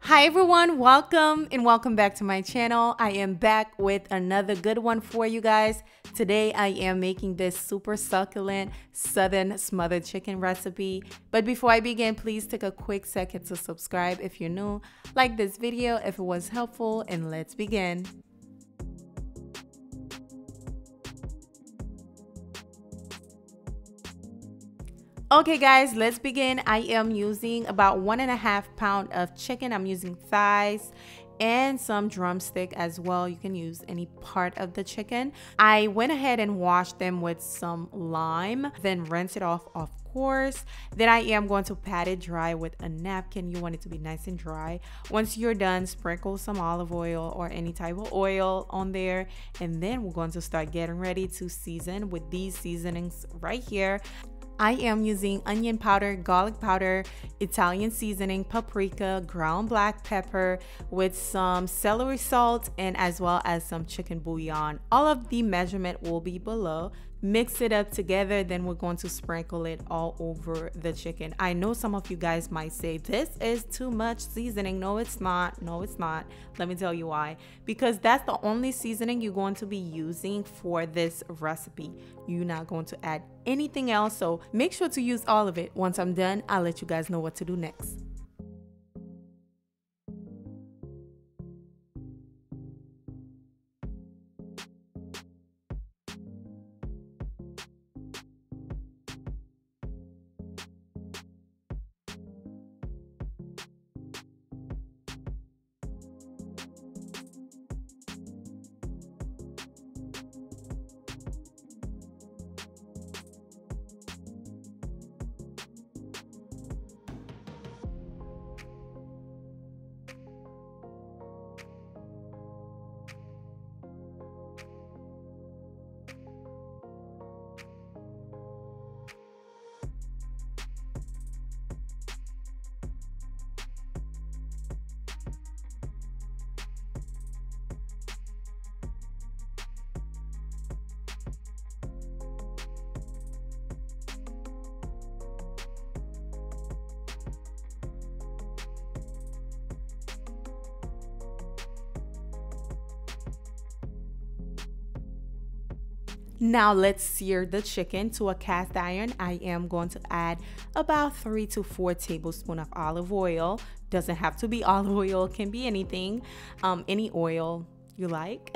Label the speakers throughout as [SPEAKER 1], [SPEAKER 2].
[SPEAKER 1] Hi everyone, welcome back to my channel. I am back with another good one for you guys. Today I am making this super succulent Southern Smothered Chicken recipe. But before I begin, please take a quick second to subscribe if you're new, like this video if it was helpful, and let's begin. Okay guys, let's begin. I am using about 1.5 pounds of chicken. I'm using thighs and some drumstick as well. You can use any part of the chicken. I went ahead and washed them with some lime, then rinse it off, of course. Then I am going to pat it dry with a napkin. You want it to be nice and dry. Once you're done, sprinkle some olive oil or any type of oil on there, and then we're going to start getting ready to season with these seasonings right here. I am using onion powder, garlic powder, Italian seasoning, paprika, ground black pepper with some celery salt, and as well as some chicken bouillon. All of the measurement will be below. Mix it up together, then we're going to sprinkle it all over the chicken. I know some of you guys might say this is too much seasoning. No, it's not. No, it's not. Let me tell you why. Because that's the only seasoning you're going to be using for this recipe. You're not going to add anything else, so make sure to use all of it. Once I'm done, I'll let you guys know what to do next. Now let's sear the chicken to a cast iron. I am going to add about 3 to 4 tablespoons of olive oil. Doesn't have to be olive oil, can be anything, any oil you like.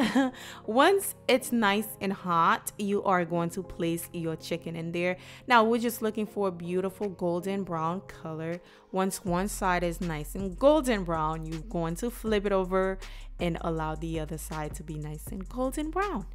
[SPEAKER 1] Once it's nice and hot, you are going to place your chicken in there. Now we're just looking for a beautiful golden brown color. Once one side is nice and golden brown, you're going to flip it over and allow the other side to be nice and golden brown.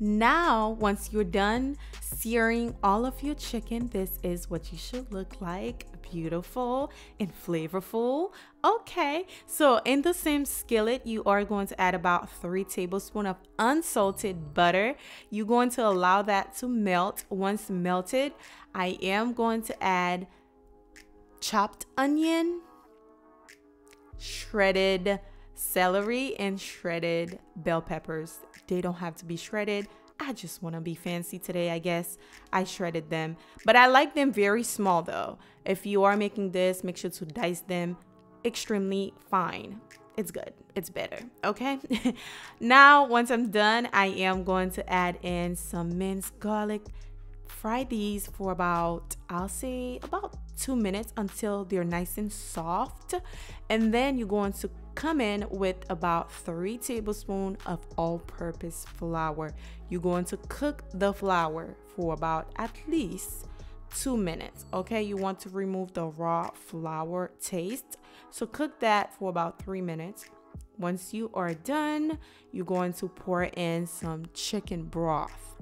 [SPEAKER 1] Now, once you're done searing all of your chicken, this is what you should look like. Beautiful and flavorful. Okay, so in the same skillet, you are going to add about 3 tablespoons of unsalted butter. You're going to allow that to melt. Once melted, I am going to add chopped onion, shredded celery, and shredded bell peppers. They don't have to be shredded. I just want to be fancy today, I guess. I shredded them, but I like them very small though. If you are making this, make sure to dice them extremely fine. It's good. It's better. Okay. Now, once I'm done, I am going to add in some minced garlic. Fry these for about, I'll say about 2 minutes until they're nice and soft. And then you're going to come in with about 3 tablespoons of all-purpose flour. You're going to cook the flour for about at least 2 minutes. Okay, you want to remove the raw flour taste, so cook that for about 3 minutes. Once you are done, you're going to pour in some chicken broth.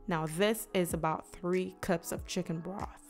[SPEAKER 1] Now this is about 3 cups of chicken broth.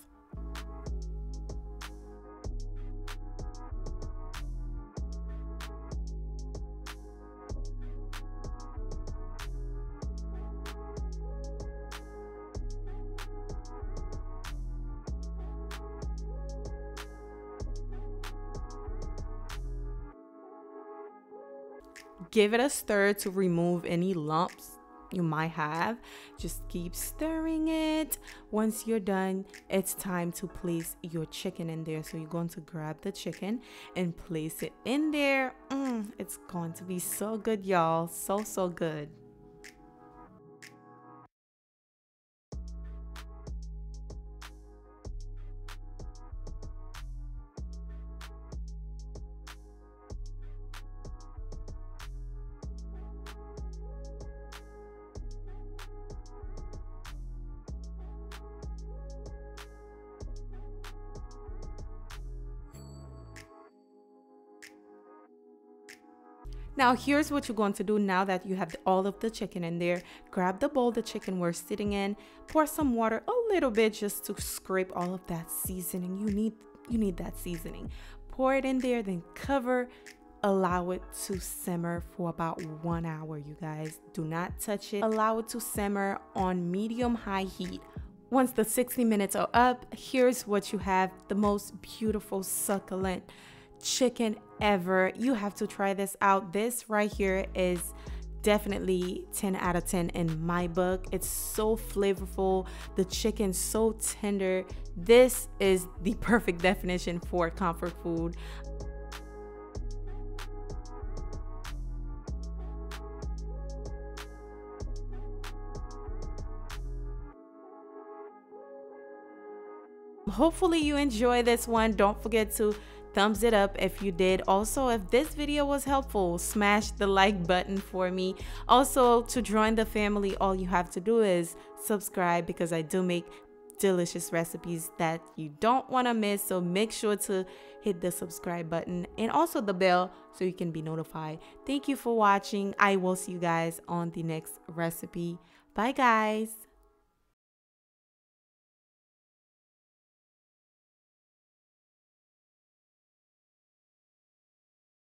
[SPEAKER 1] Give it a stir to remove any lumps you might have. Just keep stirring it. Once you're done, it's time to place your chicken in there. So you're going to grab the chicken and place it in there. It's going to be so good, y'all. So good. Now here's what you're going to do now that you have all of the chicken in there. Grab the bowl the chicken was sitting in, pour some water, a little bit, just to scrape all of that seasoning. You need that seasoning. Pour it in there, then cover. Allow it to simmer for about 1 hour, you guys. Do not touch it. Allow it to simmer on medium-high heat. Once the 60 minutes are up, here's what you have: the most beautiful, succulent chicken ever. You have to try this out. This right here is definitely 10 out of 10 in my book. It's so flavorful. The chicken's so tender. This is the perfect definition for comfort food. Hopefully you enjoy this one. Don't forget to thumbs it up if you did. Also, if this video was helpful, smash the like button for me. Also, to join the family, all you have to do is subscribe, because I do make delicious recipes that you don't want to miss. So make sure to hit the subscribe button and also the bell so you can be notified. Thank you for watching. I will see you guys on the next recipe. Bye guys.